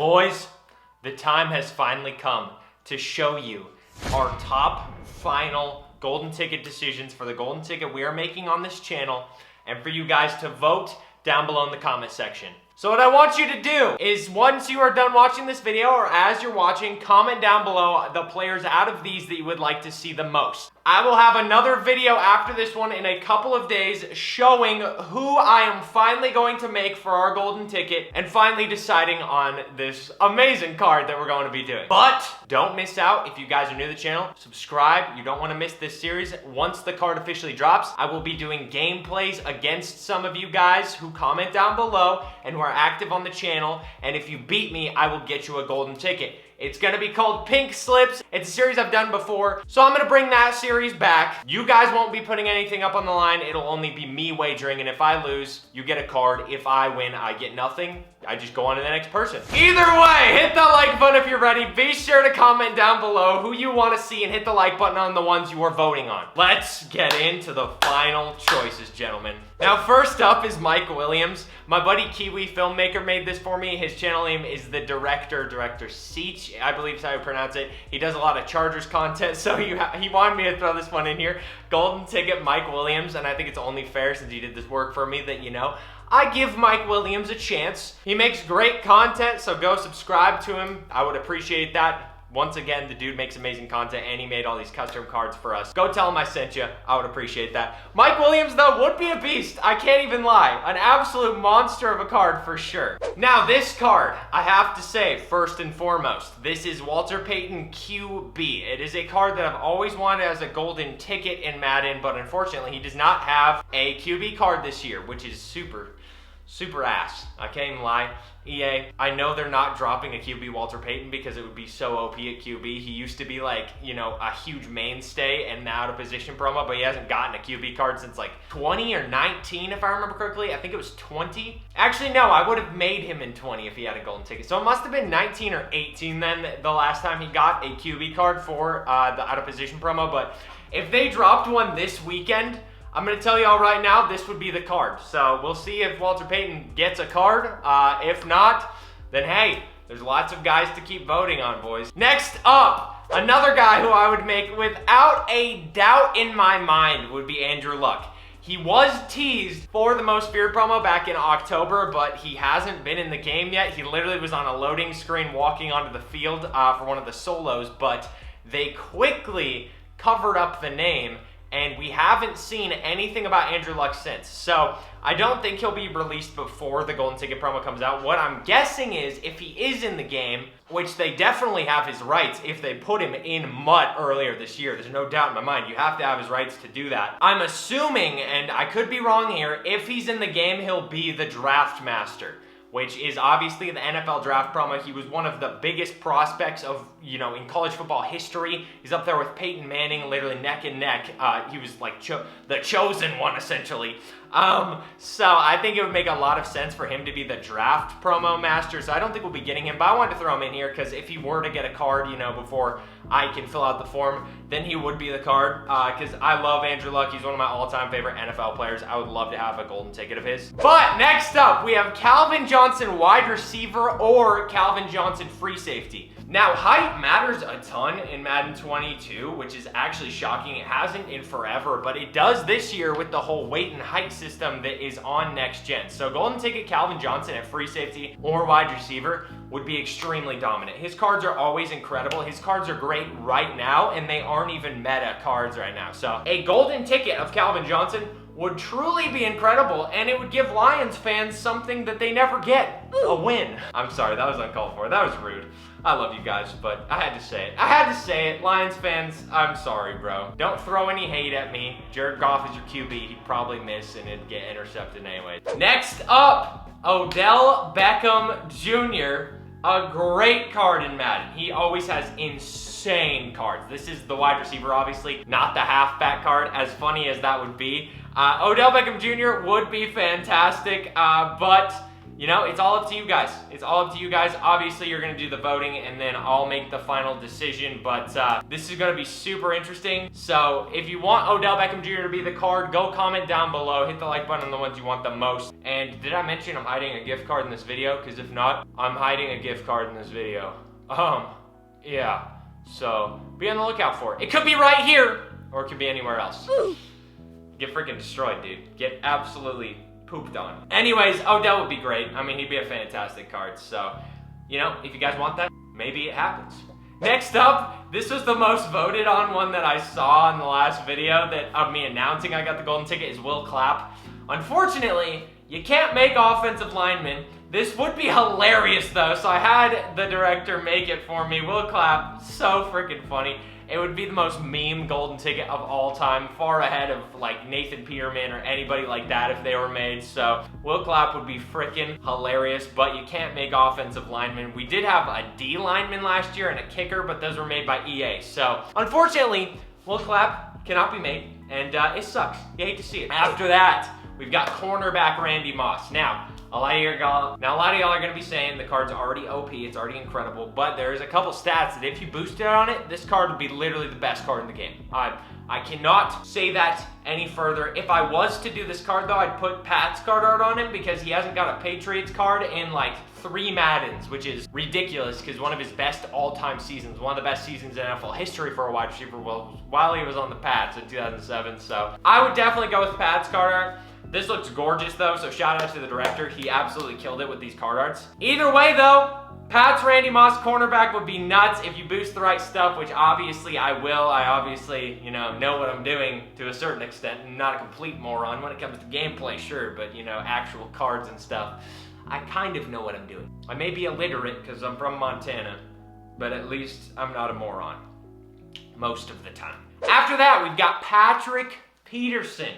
Boys, the time has finally come to show you our top final golden ticket decisions for the golden ticket we are making on this channel, and for you guys to vote down below in the comment section. So what I want you to do is, once you are done watching this video, or as you're watching, comment down below the players out of these that you would like to see the most. I will have another video after this one in a couple of days showing who I am finally going to make for our golden ticket and finally deciding on this amazing card that we're going to be doing. But don't miss out. If you guys are new to the channel, subscribe. You don't want to miss this series. Once the card officially drops, I will be doing gameplays against some of you guys who comment down below and who are active on the channel, and if you beat me, I will get you a golden ticket. It's gonna be called Pink Slips. It's a series I've done before, so I'm gonna bring that series back. You guys won't be putting anything up on the line. It'll only be me wagering, and if I lose, you get a card. If I win, I get nothing. I just go on to the next person. Either way, hit that like button if you're ready. Be sure to comment down below who you want to see and hit the like button on the ones you are voting on. Let's get into the final choices, gentlemen. Now, first up is Mike Williams. My buddy Kiwi Filmmaker made this for me. His channel name is The Director Seach, I believe is how you pronounce it. He does a lot of Chargers content, so he wanted me to throw this one in here. Golden ticket, Mike Williams, and I think it's only fair since he did this work for me that, you know, I give Mike Williams a chance. He makes great content, so go subscribe to him. I would appreciate that. Once again, the dude makes amazing content, and he made all these custom cards for us. Go tell him I sent you. I would appreciate that. Mike Williams, though, would be a beast. I can't even lie. An absolute monster of a card for sure. Now, this card, I have to say, first and foremost, this is Walter Payton QB. It is a card that I've always wanted as a golden ticket in Madden, but unfortunately, he does not have a QB card this year, which is super ass. I can't even lie. EA, I know they're not dropping a QB Walter Payton because it would be so OP at QB. He used to be like, you know, a huge mainstay and now out of position promo, but he hasn't gotten a QB card since like 20 or 19, if I remember correctly. I think it was 20. Actually, no, I would have made him in 20 if he had a golden ticket. So it must have been 19 or 18 then, the last time he got a QB card for the out of position promo. But if they dropped one this weekend, I'm going to tell y'all right now, this would be the card. So we'll see if Walter Payton gets a card. If not, then hey, there's lots of guys to keep voting on, boys. Next up, another guy who I would make without a doubt in my mind would be Andrew Luck. He was teased for the Most Feared promo back in October, but he hasn't been in the game yet. He literally was on a loading screen walking onto the field for one of the solos, but they quickly covered up the name, and we haven't seen anything about Andrew Luck since. So I don't think he'll be released before the golden ticket promo comes out. What I'm guessing is if he is in the game, which they definitely have his rights if they put him in MUT earlier this year. There's no doubt in my mind. You have to have his rights to do that. I'm assuming, and I could be wrong here, if he's in the game, he'll be the draft master, which is obviously the NFL draft promo. He was one of the biggest prospects of, you know, in college football history. He's up there with Peyton Manning, literally neck and neck. He was like the chosen one, essentially. So I think it would make a lot of sense for him to be the draft promo master. So I don't think we'll be getting him, but I wanted to throw him in here because if he were to get a card, you know, before I can fill out the form, then he would be the card, because I love Andrew Luck. He's one of my all-time favorite NFL players. I would love to have a golden ticket of his. But next up, we have Calvin Johnson wide receiver or Calvin Johnson free safety. Now, height matters a ton in Madden 22, which is actually shocking. It hasn't in forever, but it does this year with the whole weight and height system that is on next gen. So golden ticket Calvin Johnson at free safety or wide receiver would be extremely dominant. His cards are always incredible. His cards are great right now, and they aren't even meta cards right now. So a golden ticket of Calvin Johnson would truly be incredible, and it would give Lions fans something that they never get, a win. I'm sorry, that was uncalled for. That was rude. I love you guys, but I had to say it. I had to say it. Lions fans, I'm sorry, bro. Don't throw any hate at me. Jared Goff is your QB. He'd probably miss, and it'd get intercepted anyway. Next up, Odell Beckham Jr., a great card in Madden. He always has insane cards. This is the wide receiver, obviously, not the halfback card, as funny as that would be. Odell Beckham Jr. would be fantastic, but you know, it's all up to you guys. It's all up to you guys. Obviously, you're going to do the voting, and then I'll make the final decision. But this is going to be super interesting. So if you want Odell Beckham Jr. to be the card, go comment down below. Hit the like button on the ones you want the most. And did I mention I'm hiding a gift card in this video? Because if not, I'm hiding a gift card in this video. Yeah. So be on the lookout for it. It could be right here, or it could be anywhere else. Get freaking destroyed, dude. Get absolutely pooped on. Anyways, Odell would be great. I mean, he'd be a fantastic card. So, you know, if you guys want that, maybe it happens. Next up, this was the most voted on one that I saw in the last video that of me announcing I got the golden ticket is Will Clapp. Unfortunately, you can't make offensive linemen. This would be hilarious though, so I had the director make it for me. Will Clapp, so freaking funny. It would be the most meme golden ticket of all time, far ahead of like Nathan Peterson or anybody like that if they were made. So Will Clapp would be freaking hilarious, but you can't make offensive linemen. We did have a D lineman last year and a kicker, but those were made by EA. So unfortunately, Will Clapp cannot be made, and it sucks. You hate to see it. After that, we've got cornerback Randy Moss. Now, a lot of y'all are gonna be saying the card's already OP, it's already incredible, but there's a couple stats that if you boosted on it, this card would be literally the best card in the game. I cannot say that any further. If I was to do this card though, I'd put Pat's card art on him because he hasn't got a Patriots card in like 3 Maddens, which is ridiculous because one of his best all-time seasons, one of the best seasons in NFL history for a wide receiver while he was on the Pats in 2007. So I would definitely go with Pat's card art. This looks gorgeous though, so shout out to the director. He absolutely killed it with these card arts. Either way though, Pat's Randy Moss cornerback would be nuts if you boost the right stuff, which obviously I will. I obviously, you know what I'm doing to a certain extent. I'm not a complete moron when it comes to gameplay, sure, but you know, actual cards and stuff, I kind of know what I'm doing. I may be illiterate because I'm from Montana, but at least I'm not a moron most of the time. After that, we've got Patrick Peterson,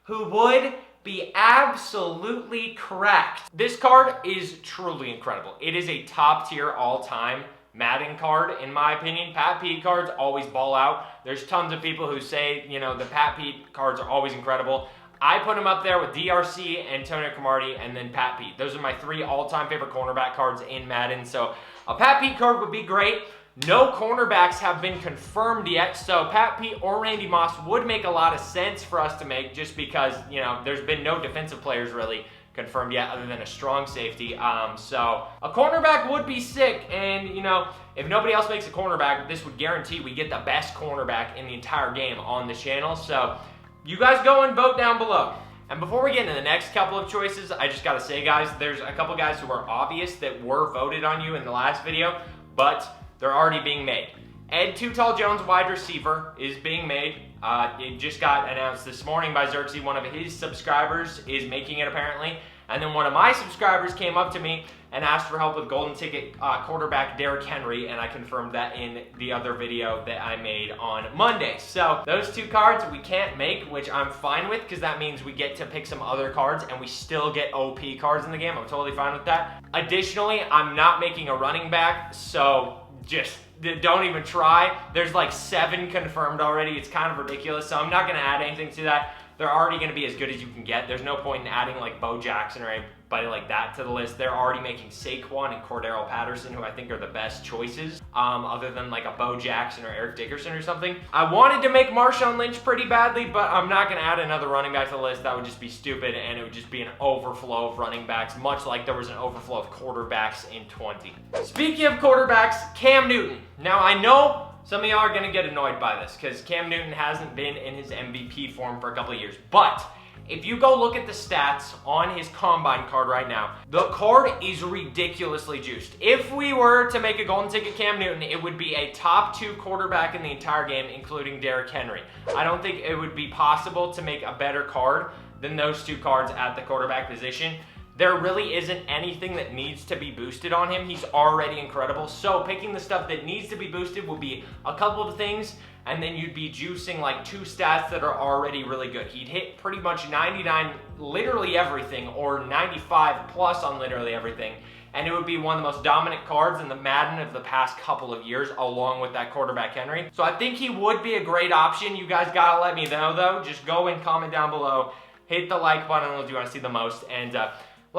who would be absolutely correct. This card is truly incredible. It is a top tier all-time Madden card, in my opinion. Pat Pete cards always ball out. There's tons of people who say, you know, the Pat Pete cards are always incredible. I put him up there with DRC, Antonio Cromartie, and then Pat Pete. Those are my 3 all-time favorite cornerback cards in Madden. So a Pat Pete card would be great. No cornerbacks have been confirmed yet, so Pat Pete or Randy Moss would make a lot of sense for us to make just because, you know, there's been no defensive players really confirmed yet other than a strong safety. So a cornerback would be sick, and, you know, if nobody else makes a cornerback, this would guarantee we get the best cornerback in the entire game on the channel. So you guys go and vote down below. And before we get into the next couple of choices, I just gotta say, guys, there's a couple guys who are obvious that were voted on you in the last video, but they're already being made. Ed Too Tall Jones, wide receiver, is being made. It just got announced this morning by Xerxes. One of his subscribers is making it apparently. And then one of my subscribers came up to me and asked for help with golden ticket quarterback Derrick Henry, and I confirmed that in the other video that I made on Monday. So those 2 cards we can't make, which I'm fine with because that means we get to pick some other cards and we still get OP cards in the game. I'm totally fine with that. Additionally, I'm not making a running back, so just don't even try. There's like 7 confirmed already. It's kind of ridiculous, so I'm not gonna add anything to that. They're already gonna be as good as you can get. There's no point in adding like Bo Jackson or anybody like that to the list. They're already making Saquon and Cordero Patterson, who I think are the best choices, other than like a Bo Jackson or Eric Dickerson or something. I wanted to make Marshawn Lynch pretty badly, but I'm not gonna add another running back to the list. That would just be stupid, and it would just be an overflow of running backs, much like there was an overflow of quarterbacks in 20. Speaking of quarterbacks, Cam Newton. Now I know some of y'all are gonna get annoyed by this because Cam Newton hasn't been in his MVP form for a couple of years, but if you go look at the stats on his combine card right now, the card is ridiculously juiced. If we were to make a golden ticket Cam Newton, it would be a top 2 quarterback in the entire game, including Derrick Henry. I don't think it would be possible to make a better card than those 2 cards at the quarterback position. There really isn't anything that needs to be boosted on him. He's already incredible. So picking the stuff that needs to be boosted would be a couple of things, and then you'd be juicing like 2 stats that are already really good. He'd hit pretty much 99, literally everything, or 95 plus on literally everything. And it would be one of the most dominant cards in the Madden of the past couple of years, along with that quarterback Henry. So I think he would be a great option. You guys gotta let me know though. Just go and comment down below. Hit the like button if you wanna see the most. And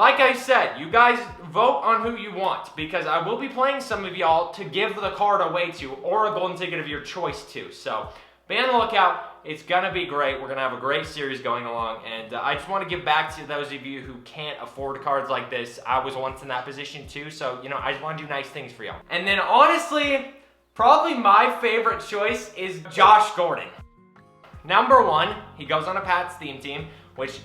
like I said, you guys vote on who you want, because I will be playing some of y'all to give the card away to, or a golden ticket of your choice to. So be on the lookout. It's gonna be great. We're gonna have a great series going along, and I just want to give back to those of you who can't afford cards like this. I was once in that position too, so you know, I just want to do nice things for y'all. And then honestly, probably my favorite choice is Josh Gordon. Number 1, he goes on a Pats theme team, which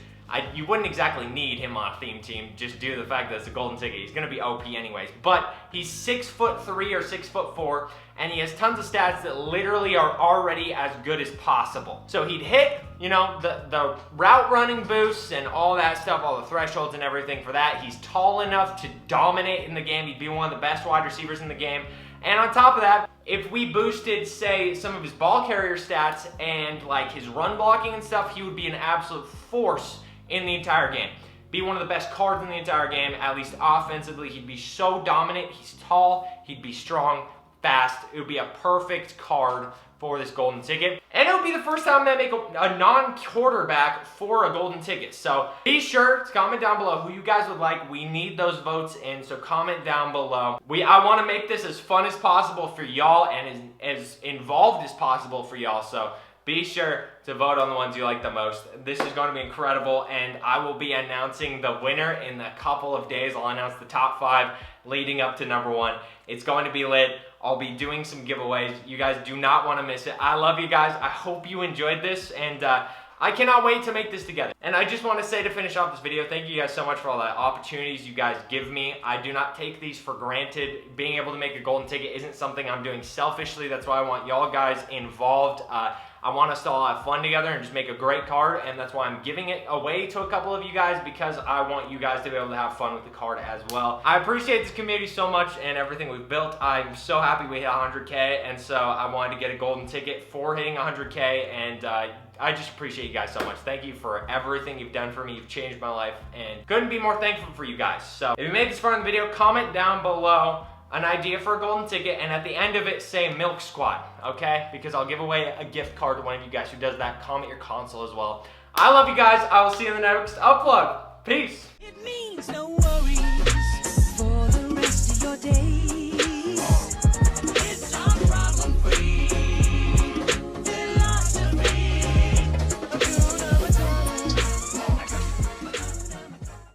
you wouldn't exactly need him on a theme team just due to the fact that it's a golden ticket. He's going to be OP anyways. But he's 6'3" or 6'4", and he has tons of stats that literally are already as good as possible. So he'd hit, you know, the route running boosts and all that stuff, all the thresholds and everything for that. He's tall enough to dominate in the game. He'd be one of the best wide receivers in the game. And on top of that, if we boosted, say, some of his ball carrier stats and like his run blocking and stuff, he would be an absolute force in the entire game. Be one of the best cards in the entire game, at least offensively. He'd be so dominant. He's tall, he'd be strong, fast. It would be a perfect card for this golden ticket. And it would be the first time I make a non-quarterback for a golden ticket. So be sure to comment down below who you guys would like. We need those votes in, so comment down below. I want to make this as fun as possible for y'all and as involved as possible for y'all. So be sure to vote on the ones you like the most. This is going to be incredible, and I will be announcing the winner in a couple of days. I'll announce the top 5 leading up to number 1. It's going to be lit. I'll be doing some giveaways. You guys do not want to miss it. I love you guys. I hope you enjoyed this, and I cannot wait to make this together. And I just want to say to finish off this video, thank you guys so much for all the opportunities you guys give me. I do not take these for granted. Being able to make a golden ticket isn't something I'm doing selfishly. That's why I want y'all guys involved. I want us to all have fun together and just make a great card, and that's why I'm giving it away to a couple of you guys, because I want you guys to be able to have fun with the card as well. I appreciate this community so much and everything we've built. I'm so happy we hit 100K, and so I wanted to get a golden ticket for hitting 100K, and I just appreciate you guys so much. Thank you for everything you've done for me. You've changed my life, and couldn't be more thankful for you guys. So if you made this far in the video, comment down below an idea for a golden ticket, and at the end of it say Milk Squad, okay? Because I'll give away a gift card to one of you guys who does that. Comment your console as well. I love you guys. I will see you in the next upload. Peace.